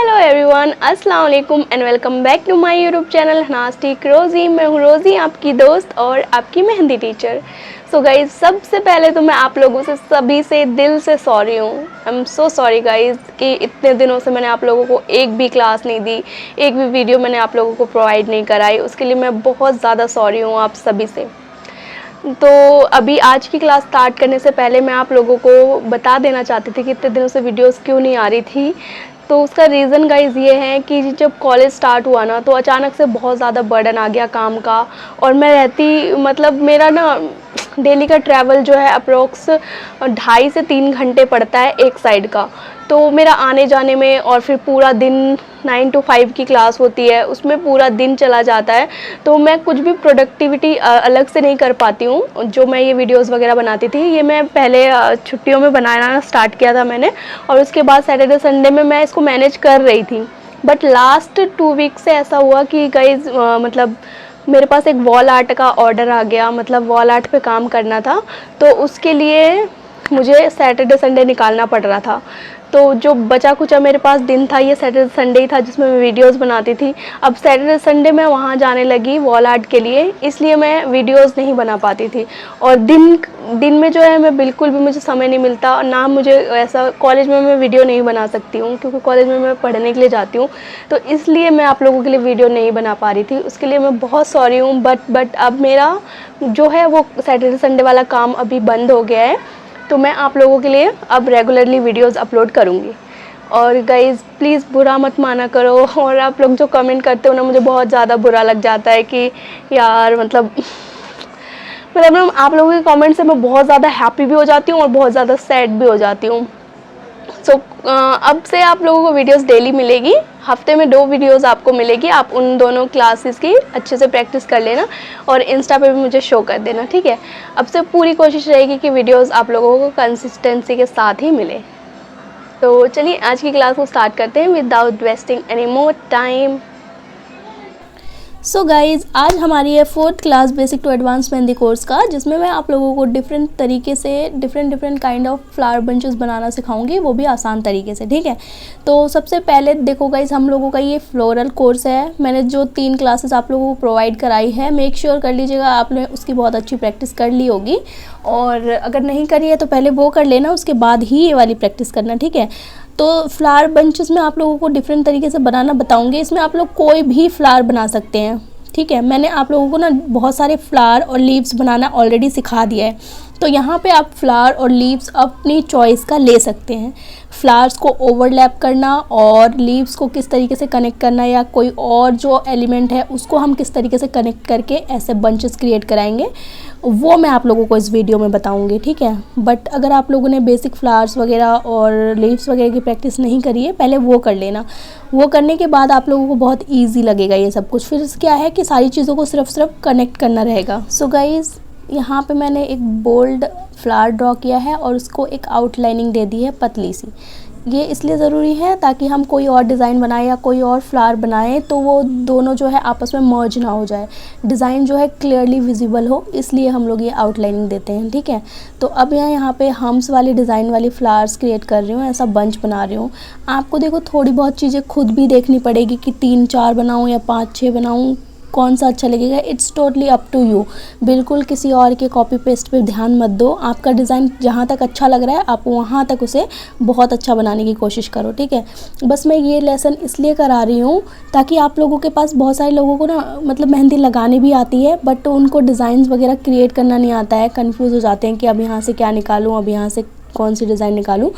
Hello everyone, अस्सलाम वालेकुम and welcome back to my YouTube channel हनास्टिक रोज़ी। मैं हूँ रोज़ी, आपकी दोस्त और आपकी मेहंदी टीचर। सो गाइज़, सबसे पहले तो मैं आप लोगों से सभी से दिल से सॉरी हूँ। I am so sorry guys कि इतने दिनों से मैंने आप लोगों को एक भी क्लास नहीं दी, एक भी वीडियो मैंने आप लोगों को प्रोवाइड नहीं कराई। उसके लिए मैं बहुत ज़्यादा सॉरी हूँ आप सभी से। तो अभी आज की क्लास स्टार्ट करने से पहले मैं आप लोगों को बता देना चाहती थी कि इतने दिनों से वीडियोस क्यों नहीं आ रही थी। तो उसका रीज़न गाइज़ ये है कि जब कॉलेज स्टार्ट हुआ ना, तो अचानक से बहुत ज़्यादा बर्डन आ गया काम का। और मैं रहती मतलब मेरा ना डेली का ट्रैवल जो है अप्रोक्स 2.5 से 3 घंटे पड़ता है एक साइड का। तो मेरा आने जाने में और फिर पूरा दिन 9 to 5 की क्लास होती है, उसमें पूरा दिन चला जाता है। तो मैं कुछ भी प्रोडक्टिविटी अलग से नहीं कर पाती हूँ। जो मैं ये वीडियोस वगैरह बनाती थी, ये मैं पहले छुट्टियों में बनाना स्टार्ट किया था मैंने, और उसके बाद सैटरडे संडे में मैं इसको मैनेज कर रही थी। बट लास्ट 2 वीक से ऐसा हुआ कि गाइज़ मतलब मेरे पास एक वॉल आर्ट का ऑर्डर आ गया। मतलब वॉल आर्ट पे काम करना था, तो उसके लिए मुझे सैटरडे संडे निकालना पड़ रहा था। तो जो बचा कुचा मेरे पास दिन था, ये सैटरडे संडे ही था जिसमें मैं वीडियोस बनाती थी। अब सैटरडे संडे मैं वहाँ जाने लगी वॉल आर्ट के लिए, इसलिए मैं वीडियोस नहीं बना पाती थी। और दिन में जो है मैं बिल्कुल भी, मुझे समय नहीं मिलता, और ना मुझे ऐसा कॉलेज में मैं वीडियो नहीं बना सकती हूँ, क्योंकि कॉलेज में मैं पढ़ने के लिए जाती हूँ। तो इसलिए मैं आप लोगों के लिए वीडियो नहीं बना पा रही थी। उसके लिए मैं बहुत सॉरी हूँ। बट अब मेरा जो है वो सैटरडे संडे वाला काम अभी बंद हो गया है। तो मैं आप लोगों के लिए अब रेगुलरली वीडियोस अपलोड करूँगी। और गाइज़ प्लीज़ बुरा मत माना करो। और आप लोग जो कमेंट करते हो ना, मुझे बहुत ज़्यादा बुरा लग जाता है कि यार मतलब आप लोगों के कमेंट से मैं बहुत ज़्यादा हैप्पी भी हो जाती हूँ और बहुत ज़्यादा सैड भी हो जाती हूँ। सो अब से आप लोगों को वीडियोस डेली मिलेगी। हफ्ते में 2 वीडियोस आपको मिलेगी। आप उन दोनों क्लासेस की अच्छे से प्रैक्टिस कर लेना और इंस्टा पे भी मुझे शो कर देना, ठीक है। अब से पूरी कोशिश रहेगी कि वीडियोस आप लोगों को कंसिस्टेंसी के साथ ही मिले। तो चलिए आज की क्लास को स्टार्ट करते हैं without wasting any more time. So guys, आज हमारी है 4th class basic to advance mehndi course का, जिसमें मैं आप लोगों को डिफरेंट तरीके से different kind of flower bunches बनाना सिखाऊंगी, वो भी आसान तरीके से, ठीक है। तो सबसे पहले देखो गाइज़, हम लोगों का ये फ्लोरल कोर्स है। मैंने जो 3 क्लासेस आप लोगों को प्रोवाइड कराई है, मेक श्योर कर लीजिएगा आपने उसकी बहुत अच्छी प्रैक्टिस कर ली होगी। और अगर नहीं करी है तो पहले वो कर लेना, उसके बाद ही ये वाली प्रैक्टिस करना, ठीक है। तो फ्लावर बंचेस में आप लोगों को डिफरेंट तरीके से बनाना बताऊंगी। इसमें आप लोग कोई भी फ्लावर बना सकते हैं, ठीक है। मैंने आप लोगों को ना बहुत सारे फ्लावर और लीव्स बनाना ऑलरेडी सिखा दिया है। तो यहाँ पे आप फ्लावर और लीव्स अपनी चॉइस का ले सकते हैं। फ्लावर्स को ओवरलैप करना और लीव्स को किस तरीके से कनेक्ट करना, या कोई और जो एलिमेंट है उसको हम किस तरीके से कनेक्ट करके ऐसे बंचेस क्रिएट कराएंगे, वो मैं आप लोगों को इस वीडियो में बताऊंगी, ठीक है। बट अगर आप लोगों ने बेसिक फ्लावर्स वगैरह और लीव्स वगैरह की प्रैक्टिस नहीं करी है, पहले वो कर लेना। वो करने के बाद आप लोगों को बहुत ईजी लगेगा ये सब कुछ। फिर क्या है कि सारी चीज़ों को सिर्फ कनेक्ट करना रहेगा। सो गाइज़, यहाँ पे मैंने एक बोल्ड फ्लावर ड्रॉ किया है और उसको एक आउटलाइनिंग दे दी है पतली सी। ये इसलिए ज़रूरी है ताकि हम कोई और डिज़ाइन बनाएं या कोई और फ्लावर बनाएं तो वो दोनों जो है आपस में मर्ज ना हो जाए, डिज़ाइन जो है क्लियरली विजिबल हो, इसलिए हम लोग ये आउटलाइनिंग देते हैं, ठीक है। तो अब मैं यहाँ पे हम्स वाली डिज़ाइन वाली फ्लावर्स क्रिएट कर रही हूँ, ऐसा बंच बना रही हूँ। आपको देखो थोड़ी बहुत चीज़ें खुद भी देखनी पड़ेगी कि 3-4 बनाऊँ या 5-6 बनाऊँ, कौन सा अच्छा लगेगा। It's totally up to you. बिल्कुल किसी और के कॉपी पेस्ट पे ध्यान मत दो। आपका डिज़ाइन जहाँ तक अच्छा लग रहा है आप वहाँ तक उसे बहुत अच्छा बनाने की कोशिश करो, ठीक है। बस मैं ये लेसन इसलिए करा रही हूँ ताकि आप लोगों के पास बहुत सारे लोगों को ना मतलब मेहंदी लगाने भी आती है, बट उनको डिज़ाइंस वगैरह क्रिएट करना नहीं आता है, कन्फ्यूज़ हो जाते हैं कि अब यहाँ से क्या निकालूँ, अब यहाँ से कौन सी डिज़ाइन निकालूं।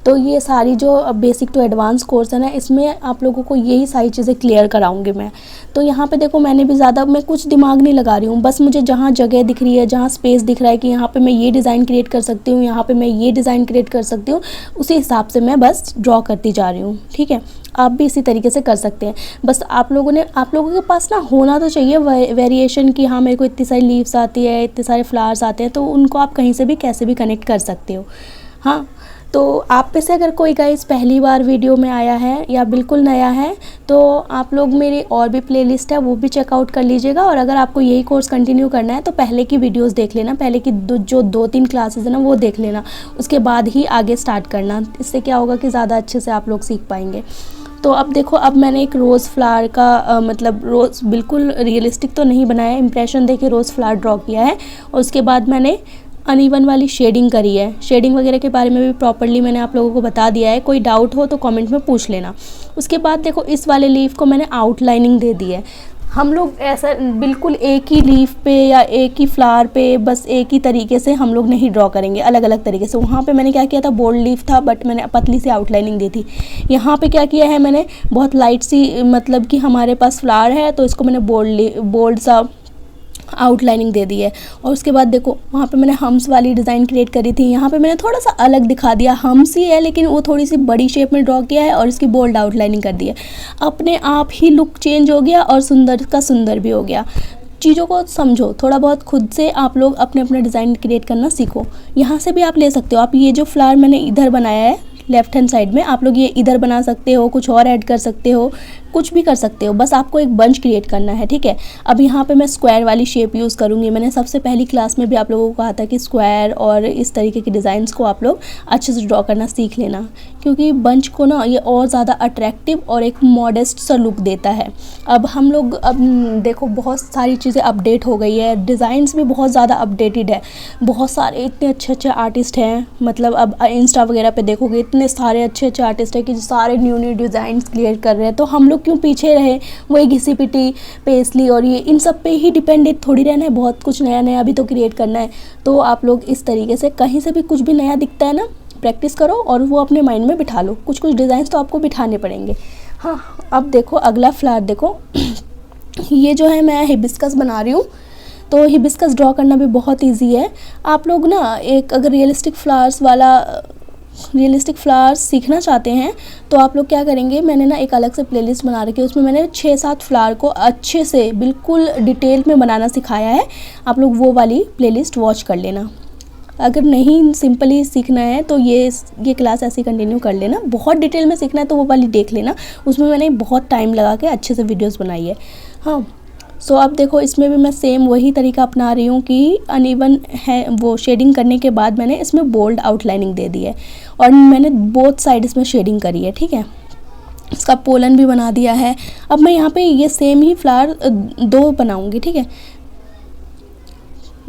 तो ये सारी जो बेसिक टू एडवांस कोर्स है ना, इसमें आप लोगों को यही सारी चीज़ें क्लियर कराऊंगी मैं। तो यहाँ पे देखो मैंने भी ज़्यादा मैं कुछ दिमाग नहीं लगा रही हूँ, बस मुझे जहाँ जगह दिख रही है, जहाँ स्पेस दिख रहा है कि यहाँ पे मैं ये डिज़ाइन क्रिएट कर सकती हूँ, यहाँ पे मैं ये डिज़ाइन क्रिएट कर सकती हूँ, उसी हिसाब से मैं बस ड्रॉ करती जा रही हूँ, ठीक है। आप भी इसी तरीके से कर सकते हैं। बस आप लोगों के पास ना होना तो चाहिए वेरिएशन कि हाँ मेरे को इतनी सारी लीव्स आती है, इतने सारे फ्लावर्स आते हैं, तो उनको आप कहीं से भी कैसे भी कनेक्ट कर सकते हो। हाँ, तो आप में से अगर कोई गाइस पहली बार वीडियो में आया है या बिल्कुल नया है, तो आप लोग मेरी और भी प्लेलिस्ट है वो भी चेकआउट कर लीजिएगा। और अगर आपको यही कोर्स कंटिन्यू करना है तो पहले की वीडियोस देख लेना, पहले की जो 2-3 क्लासेस है ना वो देख लेना, उसके बाद ही आगे स्टार्ट करना। इससे क्या होगा कि ज़्यादा अच्छे से आप लोग सीख पाएंगे। तो अब देखो, अब मैंने एक रोज़ फ्लावर का मतलब रोज़ बिल्कुल रियलिस्टिक तो नहीं बनाया है, इंप्रेशन देके रोज़ फ्लावर ड्रॉ किया है। और उसके बाद मैंने अनइवन वाली शेडिंग करी है। शेडिंग वगैरह के बारे में भी प्रॉपर्ली मैंने आप लोगों को बता दिया है, कोई डाउट हो तो कमेंट में पूछ लेना। उसके बाद देखो, इस वाले लीफ को मैंने आउटलाइनिंग दे दी है। हम लोग ऐसा बिल्कुल एक ही लीफ पे या एक ही फ्लावर पे बस एक ही तरीके से हम लोग नहीं ड्रॉ करेंगे, अलग अलग तरीके से। वहाँ पे मैंने क्या किया था, बोल्ड लीफ था बट मैंने पतली सी आउटलाइनिंग दी थी। यहाँ पे क्या किया है मैंने, बहुत लाइट सी, मतलब कि हमारे पास फ्लावर है तो इसको मैंने बोल्ड सा आउटलाइनिंग दे दी है। और उसके बाद देखो, वहाँ पे मैंने हम्स वाली डिज़ाइन क्रिएट करी थी। यहाँ पे मैंने थोड़ा सा अलग दिखा दिया, हम्स ही है लेकिन वो थोड़ी सी बड़ी शेप में ड्रॉ किया है और इसकी बोल्ड आउटलाइनिंग कर दी है। अपने आप ही लुक चेंज हो गया और सुंदर का सुंदर भी हो गया। चीज़ों को समझो, थोड़ा बहुत खुद से आप लोग अपने अपने डिज़ाइन क्रिएट करना सीखो। यहाँ से भी आप ले सकते हो। आप ये जो फ्लावर मैंने इधर बनाया है लेफ्ट हैंड साइड में, आप लोग ये इधर बना सकते हो, कुछ और ऐड कर सकते हो, कुछ भी कर सकते हो, बस आपको एक बंच क्रिएट करना है, ठीक है। अब यहाँ पे मैं स्क्वायर वाली शेप यूज़ करूँगी। मैंने सबसे पहली क्लास में भी आप लोगों को कहा था कि स्क्वायर और इस तरीके के डिज़ाइंस को आप लोग अच्छे से ड्रॉ करना सीख लेना, क्योंकि बंच को ना ये और ज़्यादा अट्रैक्टिव और एक मॉडेस्ट सा लुक देता है। अब हम लोग, अब देखो बहुत सारी चीज़ें अपडेट हो गई है, डिज़ाइंस भी बहुत ज़्यादा अपडेटेड है। बहुत सारे इतने अच्छे अच्छे आर्टिस्ट हैं, मतलब अब इंस्टा वगैरह पे देखोगे इतने सारे अच्छे अच्छे आर्टिस्ट हैं कि सारे न्यू न्यू डिज़ाइंस क्रिएट कर रहे हैं। तो हम लोग क्यों पीछे रहे, वही घिसी पिटी पेस्ली और ये इन सब पे ही डिपेंडेंट थोड़ी रहना है। बहुत कुछ नया नया भी तो क्रिएट करना है। तो आप लोग इस तरीके से कहीं से भी कुछ भी नया दिखता है ना, प्रैक्टिस करो और वो अपने माइंड में बिठा लो। कुछ कुछ डिज़ाइंस तो आपको बिठाने पड़ेंगे। हाँ, अब देखो अगला फ्लावर देखो। ये जो है मैं हिबिस्कस बना रही हूँ। तो हिबिस्कस ड्रॉ करना भी बहुत ईजी है। आप लोग ना एक अगर रियलिस्टिक फ्लावर्स सीखना चाहते हैं तो आप लोग क्या करेंगे, मैंने ना एक अलग से प्लेलिस्ट बना रखी है। उसमें मैंने 6-7 फ्लावर को अच्छे से बिल्कुल डिटेल में बनाना सिखाया है। आप लोग वो वाली प्लेलिस्ट वॉच कर लेना। अगर नहीं सिंपली सीखना है तो ये क्लास ऐसे कंटिन्यू कर लेना। बहुत डिटेल में सीखना है तो वो वाली देख लेना, उसमें मैंने बहुत टाइम लगा के अच्छे से वीडियोस बनाई है। हाँ, सो अब देखो इसमें भी मैं सेम वही तरीका अपना रही हूँ कि अनइवन है वो शेडिंग करने के बाद मैंने इसमें बोल्ड आउटलाइनिंग दे दी है और मैंने बोथ साइड इसमें शेडिंग करी है, ठीक है। इसका पोलन भी बना दिया है। अब मैं यहाँ पे ये सेम ही फ्लावर 2 बनाऊँगी, ठीक है।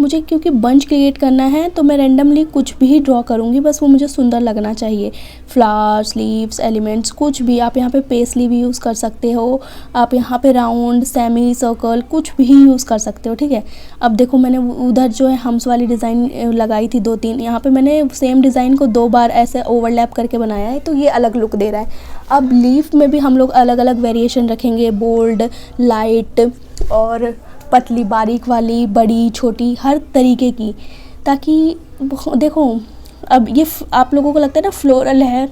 मुझे क्योंकि बंच क्रिएट करना है तो मैं रैंडमली कुछ भी ड्रॉ करूँगी, बस वो मुझे सुंदर लगना चाहिए। फ्लावर्स, लीव्स, एलिमेंट्स, कुछ भी। आप यहाँ पे पेस्ली भी यूज़ कर सकते हो, आप यहाँ पे राउंड, सेमी सर्कल, कुछ भी यूज़ कर सकते हो, ठीक है। अब देखो मैंने उधर जो है हम्स वाली डिज़ाइन लगाई थी 2-3, यहाँ पे मैंने सेम डिज़ाइन को 2 बार ऐसे ओवरलैप करके बनाया है, तो ये अलग लुक दे रहा है। अब लीफ में भी हम लोग अलग अलग वेरिएशन रखेंगे, बोल्ड, लाइट और पतली, बारीक वाली, बड़ी, छोटी, हर तरीके की, ताकि देखो अब ये आप लोगों को लगता है ना फ्लोरल है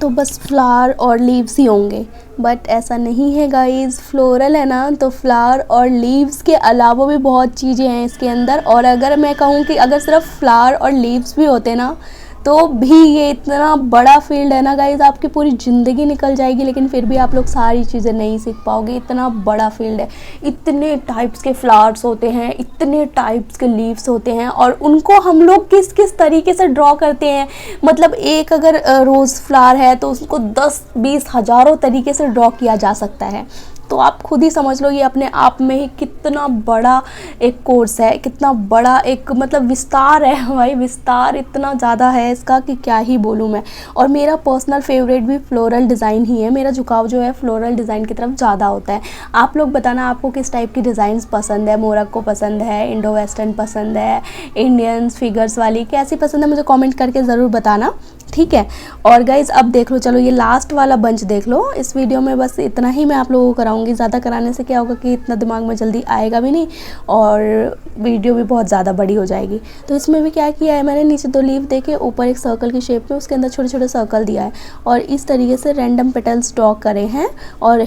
तो बस फ्लावर और लीव्स ही होंगे, बट ऐसा नहीं है गाइस। फ्लोरल है ना तो फ्लावर और लीव्स के अलावा भी बहुत चीज़ें हैं इसके अंदर। और अगर मैं कहूँ कि अगर सिर्फ फ्लावर और लीव्स भी होते ना तो भी ये इतना बड़ा फील्ड है ना गाइज, आपकी पूरी ज़िंदगी निकल जाएगी लेकिन फिर भी आप लोग सारी चीज़ें नहीं सीख पाओगे। इतना बड़ा फील्ड है, इतने टाइप्स के फ्लावर्स होते हैं, इतने टाइप्स के लीव्स होते हैं और उनको हम लोग किस किस तरीके से ड्रॉ करते हैं। मतलब एक अगर रोज़ फ्लावर है तो उसको 10-20 हज़ारों तरीके से ड्रॉ किया जा सकता है। तो आप खुद ही समझ लो ये अपने आप में ही कितना बड़ा एक कोर्स है, कितना बड़ा एक मतलब विस्तार है भाई, विस्तार इतना ज़्यादा है इसका कि क्या ही बोलूँ मैं। और मेरा पर्सनल फेवरेट भी फ्लोरल डिज़ाइन ही है। मेरा झुकाव जो है फ्लोरल डिज़ाइन की तरफ ज़्यादा होता है। आप लोग बताना आपको किस टाइप की डिज़ाइंस पसंद है। मोरक्को पसंद है, इंडो वेस्टर्न पसंद है, इंडियंस फिगर्स वाली कैसी पसंद है, मुझे कमेंट करके ज़रूर बताना, ठीक है। और गाइज़ अब देख लो, चलो ये लास्ट वाला बंच देख लो। इस वीडियो में बस इतना ही मैं आप लोगों को कराऊंगी। ज़्यादा कराने से क्या होगा कि इतना दिमाग में जल्दी आएगा भी नहीं और वीडियो भी बहुत ज़्यादा बड़ी हो जाएगी। तो इसमें भी क्या किया है मैंने, नीचे 2 लीफ दे के ऊपर एक सर्कल की शेप में उसके अंदर छोटे छोटे सर्कल दिया है और इस तरीके से रैंडम पेटल्स ड्रॉ करे हैं। और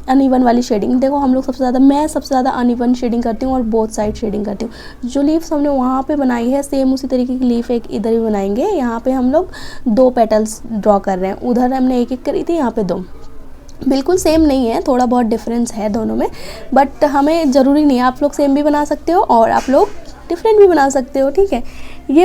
अनइवन वाली शेडिंग देखो, हम लोग मैं सबसे ज़्यादा अनइवन शेडिंग करती हूँ और बोथ साइड शेडिंग करती हूँ। जो लीव्स हमने वहाँ पे बनाई है सेम उसी तरीके की लीफ एक इधर भी बनाएंगे। यहाँ पे हम लोग 2 पेटल्स ड्रॉ कर रहे हैं, उधर हमने एक करी थी, यहाँ पे 2। बिल्कुल सेम नहीं है, थोड़ा बहुत डिफरेंस है दोनों में, बट हमें ज़रूरी नहीं है। आप लोग सेम भी बना सकते हो और आप लोग डिफरेंट भी बना सकते हो, ठीक है। ये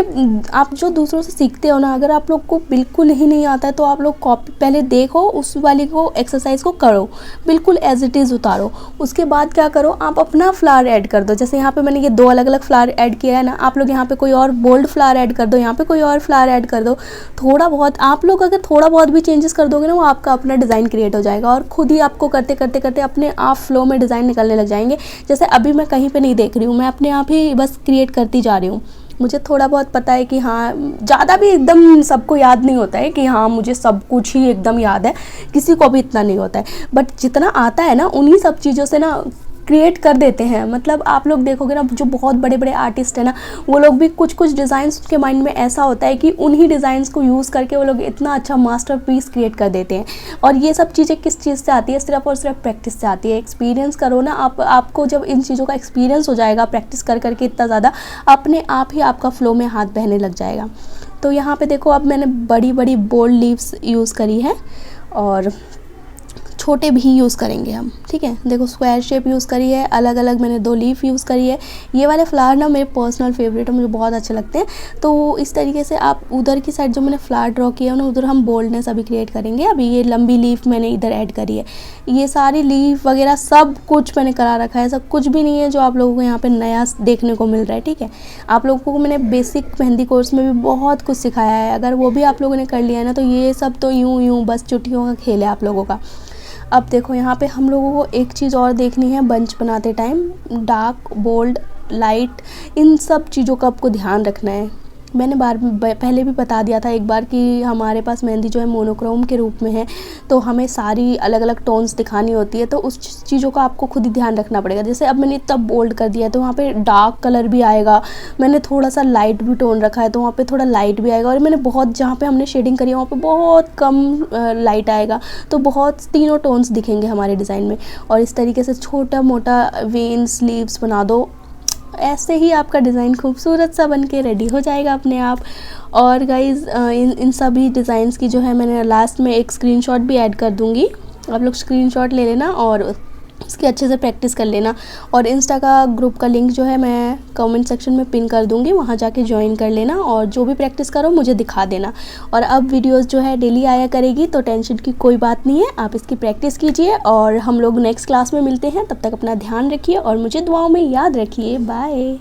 आप जो दूसरों से सीखते हो ना, अगर आप लोग को बिल्कुल ही नहीं आता है तो आप लोग कॉपी पहले देखो, उस वाली को एक्सरसाइज को करो, बिल्कुल एज इट इज़ उतारो। उसके बाद क्या करो, आप अपना फ्लावर ऐड कर दो। जैसे यहाँ पे मैंने ये 2 अलग अलग फ्लावर ऐड किया है ना, आप लोग यहाँ पे कोई और बोल्ड फ्लावर ऐड कर दो, यहाँ पे कोई और फ्लावर ऐड कर दो। थोड़ा बहुत आप लोग अगर थोड़ा बहुत भी चेंजेस कर दोगे ना, वो आपका अपना डिज़ाइन क्रिएट हो जाएगा और खुद ही आपको करते करते करते अपने आप फ्लो में डिज़ाइन निकलने लग जाएंगे। जैसे अभी मैं कहीं पे नहीं देख रही हूँ, मैं अपने आप ही बस क्रिएट करती जा रही हूँ। मुझे थोड़ा बहुत पता है कि हाँ, ज़्यादा भी एकदम सबको याद नहीं होता है कि हाँ मुझे सब कुछ ही एकदम याद है, किसी को भी इतना नहीं होता है। बट जितना आता है ना, उन्हीं सब चीज़ों से ना क्रिएट कर देते हैं। मतलब आप लोग देखोगे ना, जो बहुत बड़े बड़े आर्टिस्ट हैं ना, वो लोग भी कुछ कुछ डिज़ाइंस उनके माइंड में ऐसा होता है कि उन्हीं डिज़ाइंस को यूज़ करके वो लोग इतना अच्छा मास्टरपीस क्रिएट कर देते हैं। और ये सब चीज़ें किस चीज़ से आती है? सिर्फ और सिर्फ प्रैक्टिस से आती है। एक्सपीरियंस करो ना, आपको जब इन चीज़ों का एक्सपीरियंस हो जाएगा प्रैक्टिस कर करके इतना ज़्यादा, अपने आप ही आपका फ्लो में हाथ बहने लग जाएगा। तो यहाँ पे देखो, अब मैंने बड़ी बड़ी बोल्ड लीव्स यूज़ करी है और छोटे भी यूज़ करेंगे हम, ठीक है। देखो स्क्वायर शेप यूज़ करी है, अलग अलग मैंने 2 लीफ यूज़ करी है। ये वाले फ्लावर ना मेरे पर्सनल फेवरेट है, मुझे बहुत अच्छे लगते हैं। तो इस तरीके से आप उधर की साइड जो मैंने फ्लावर ड्रॉ किया है ना, उधर हम बोल्डनेस अभी क्रिएट करेंगे। अभी ये लंबी लीफ मैंने इधर ऐड करी है। ये सारी लीफ वगैरह सब कुछ मैंने करा रखा है, ऐसा कुछ भी नहीं है जो आप लोगों को यहाँ पर नया देखने को मिल रहा है, ठीक है। आप लोगों को मैंने बेसिक मेहंदी कोर्स में भी बहुत कुछ सिखाया है, अगर वो भी आप लोगों ने कर लिया है ना, तो ये सब तो यूँ बस चुटकियों का खेल है आप लोगों का। अब देखो यहाँ पे हम लोगों को एक चीज़ और देखनी है बंच बनाते टाइम, डार्क, बोल्ड, लाइट, इन सब चीज़ों का आपको ध्यान रखना है। मैंने पहले भी बता दिया था एक बार कि हमारे पास मेहंदी जो है मोनोक्रोम के रूप में है, तो हमें सारी अलग अलग टोन्स दिखानी होती है, तो उस चीज़ों का आपको खुद ही ध्यान रखना पड़ेगा। जैसे अब मैंने इतना बोल्ड कर दिया है तो वहाँ पे डार्क कलर भी आएगा, मैंने थोड़ा सा लाइट भी टोन रखा है तो वहाँ पे थोड़ा लाइट भी आएगा, और मैंने बहुत जहाँ पे हमने शेडिंग करी है वहाँ पे बहुत कम लाइट आएगा, तो बहुत तीनों टोन्स दिखेंगे हमारे डिज़ाइन में। और इस तरीके से छोटा मोटा वेन्स, लीव्स बना दो, ऐसे ही आपका डिज़ाइन खूबसूरत सा बन के रेडी हो जाएगा अपने आप। और गाइज़ इन सभी डिज़ाइंस की जो है मैंने लास्ट में एक स्क्रीनशॉट भी ऐड कर दूँगी, आप लोग स्क्रीनशॉट ले लेना और उसकी अच्छे से प्रैक्टिस कर लेना। और इंस्टा का ग्रुप का लिंक जो है मैं कमेंट सेक्शन में पिन कर दूँगी, वहाँ जाके ज्वाइन कर लेना और जो भी प्रैक्टिस करो मुझे दिखा देना। और अब वीडियोस जो है डेली आया करेगी, तो टेंशन की कोई बात नहीं है, आप इसकी प्रैक्टिस कीजिए और हम लोग नेक्स्ट क्लास में मिलते हैं। तब तक अपना ध्यान रखिए और मुझे दुआओं में याद रखिए। बाय।